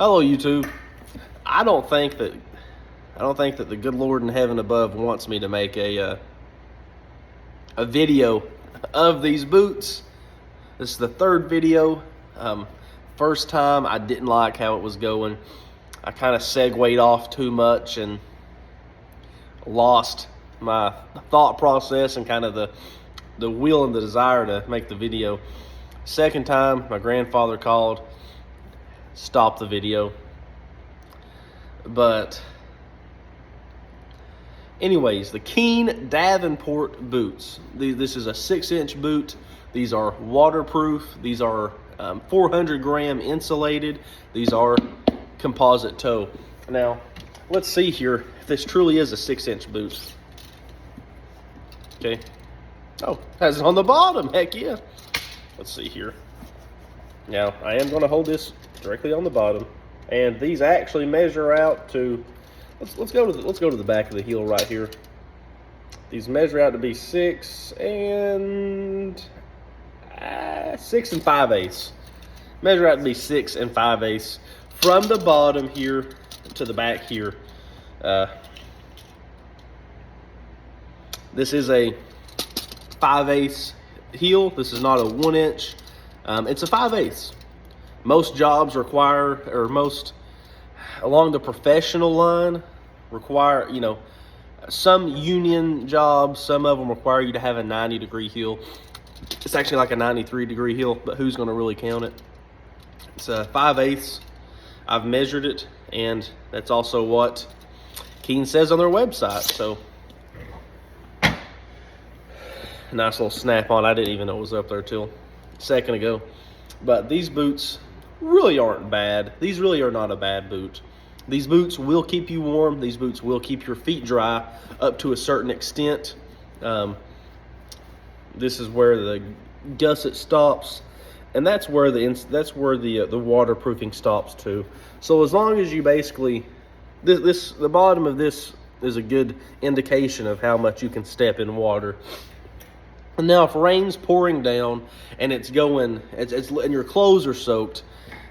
Hello, YouTube. I don't think that the good Lord in heaven above wants me to make a video of these boots. This is the third video. First time I didn't like how it was going. I kind of segued off too much and lost my thought process and kind of the will and the desire to make the video. Second time, my grandfather called, stopped the video. But anyways, the Keen Davenport boots. This is a 6-inch boot. These are waterproof. These are 400 gram insulated. These are composite toe. Now, let's see here if this truly is a 6-inch boot. Okay. Oh, has it on the bottom. Heck yeah. Let's see here. Now, I am going to hold this directly on the bottom, and these actually measure out to. Let's go to the back of the heel right here. These measure out to be 6 and 5/8. Measure out to be 6 and 5/8 from the bottom here to the back here. This is a 5/8 heel. This is not a 1-inch. It's a 5/8. Most jobs require, or most along the professional line require, some union jobs, some of them require you to have a 90-degree heel. It's actually like a 93-degree heel, but who's going to really count it? It's a 5/8. I've measured it, and that's also what Keen says on their website. So, nice little snap-on. I didn't even know it was up there till a second ago. But these boots really aren't bad. These really are not a bad boot. These boots will keep you warm. These boots will keep your feet dry up to a certain extent. This is where the gusset stops, and that's where the waterproofing stops too. So as long as you basically, the bottom of this is a good indication of how much you can step in water. And now if rain's pouring down and it's and your clothes are soaked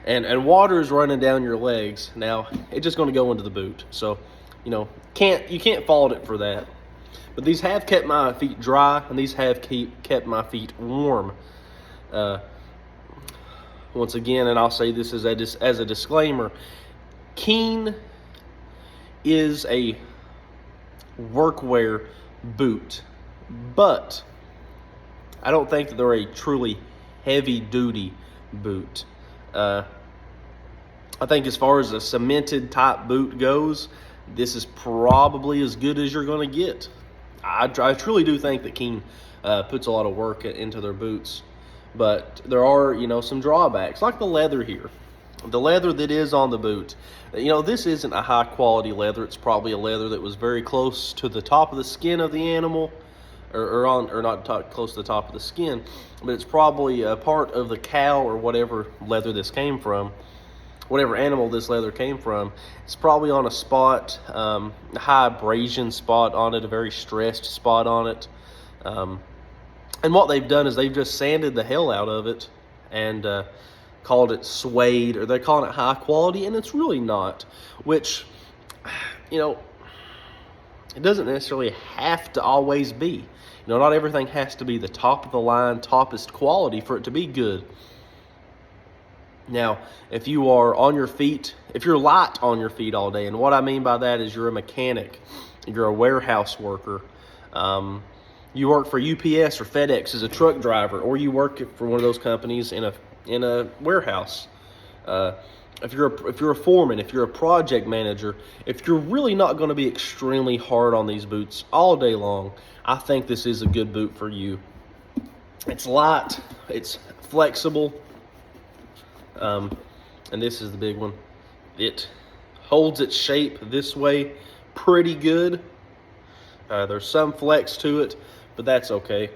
and water is running down your legs, now it's just going to go into the boot. So, you can't fault it for that. But these have kept my feet dry, and these have kept my feet warm. Once again, and I'll say this as a disclaimer, Keen is a workwear boot, but I don't think that they're a truly heavy-duty boot. I think as far as a cemented type boot goes, this is probably as good as you're going to get. I truly do think that Keen puts a lot of work into their boots, but there are, some drawbacks, like the leather here. The leather that is on the boot, this isn't a high-quality leather. It's probably a leather that was very close to the top of the skin of the animal, or not close to the top of the skin, but it's probably a part of the cow or whatever leather this came from, whatever animal this leather came from. It's probably on a spot, a high abrasion spot on it, a very stressed spot on it. And what they've done is they've just sanded the hell out of it and called it suede, or they're calling it high quality, and it's really not, which, it doesn't necessarily have to always be. Not everything has to be the top of the line, toppest quality for it to be good. Now, if you are on your feet, if you're light on your feet all day, and what I mean by that is you're a mechanic, you're a warehouse worker, you work for UPS or FedEx as a truck driver, or you work for one of those companies in a warehouse. If you're a foreman, if you're a project manager, if you're really not going to be extremely hard on these boots all day long, I think this is a good boot for you. It's light, it's flexible, and this is the big one. It holds its shape this way pretty good. There's some flex to it, but that's okay.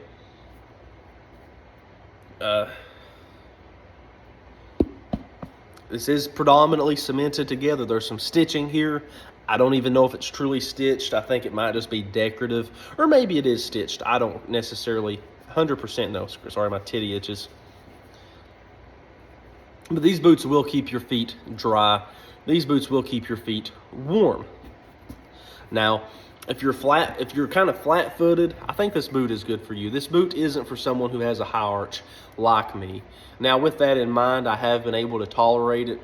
This is predominantly cemented together. There's some stitching here. I don't even know if it's truly stitched. I think it might just be decorative, or maybe it is stitched. I don't necessarily 100% know. Sorry, my titty itches. But these boots will keep your feet dry. These boots will keep your feet warm. Now, if you're kind of flat-footed, I think this boot is good for you. This boot isn't for someone who has a high arch like me. Now, with that in mind, I have been able to tolerate it.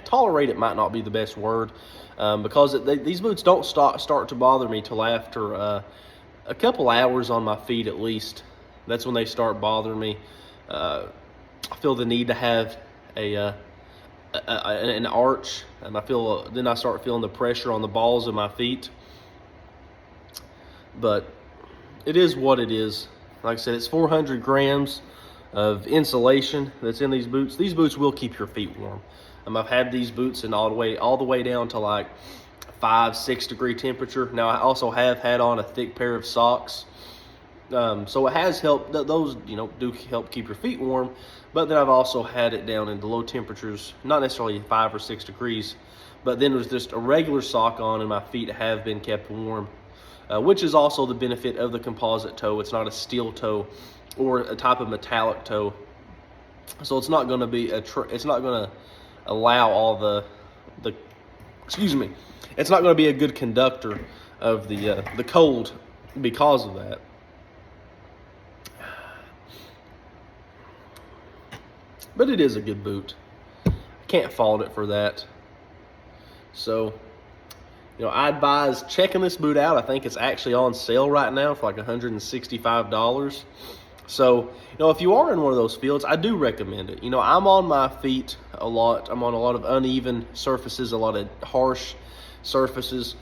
Tolerate it might not be the best word, because these boots don't start to bother me till after a couple hours on my feet at least. That's when they start bothering me. I feel the need to have an arch, and then I start feeling the pressure on the balls of my feet. But it is what it is. Like I said, it's 400 grams of insulation that's in these boots. These boots will keep your feet warm. I've had these boots in all the way down to like 5-6 degree temperature. Now I also have had on a thick pair of socks, so it has helped. Those do help keep your feet warm. But then I've also had it down into low temperatures, not necessarily 5 or 6 degrees, but then with just a regular sock on and my feet have been kept warm, which is also the benefit of the composite toe. It's not a steel toe or a type of metallic toe, so it's not going to be it's not going to allow all the it's not going to be a good conductor of the cold because of that. But it is a good boot. Can't fault it for that. So, I advise checking this boot out. I think it's actually on sale right now for like $165. So, if you are in one of those fields, I do recommend it. I'm on my feet a lot. I'm on a lot of uneven surfaces, a lot of harsh surfaces.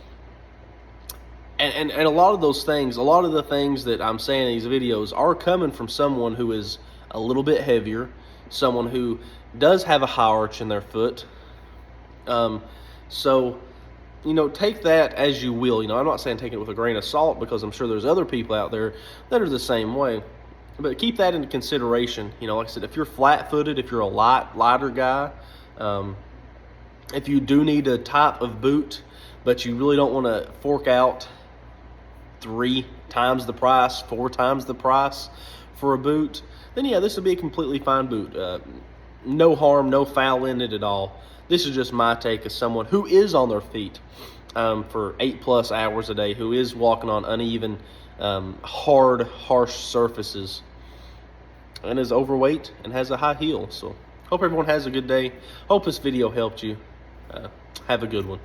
And a lot of those things, a lot of the things that I'm saying in these videos are coming from someone who is a little bit heavier, someone who does have a high arch in their foot. So, take that as you will. I'm not saying take it with a grain of salt, because I'm sure there's other people out there that are the same way. But keep that into consideration. Like I said, if you're flat-footed, if you're a lighter guy, if you do need a type of boot, but you really don't want to fork out 3 times the price, 4 times the price for a boot, then yeah, this would be a completely fine boot. No harm, no foul in it at all. This is just my take as someone who is on their feet for 8+ hours a day, who is walking on uneven, hard, harsh surfaces, and is overweight and has a high heel. So hope everyone has a good day. Hope this video helped you. Have a good one.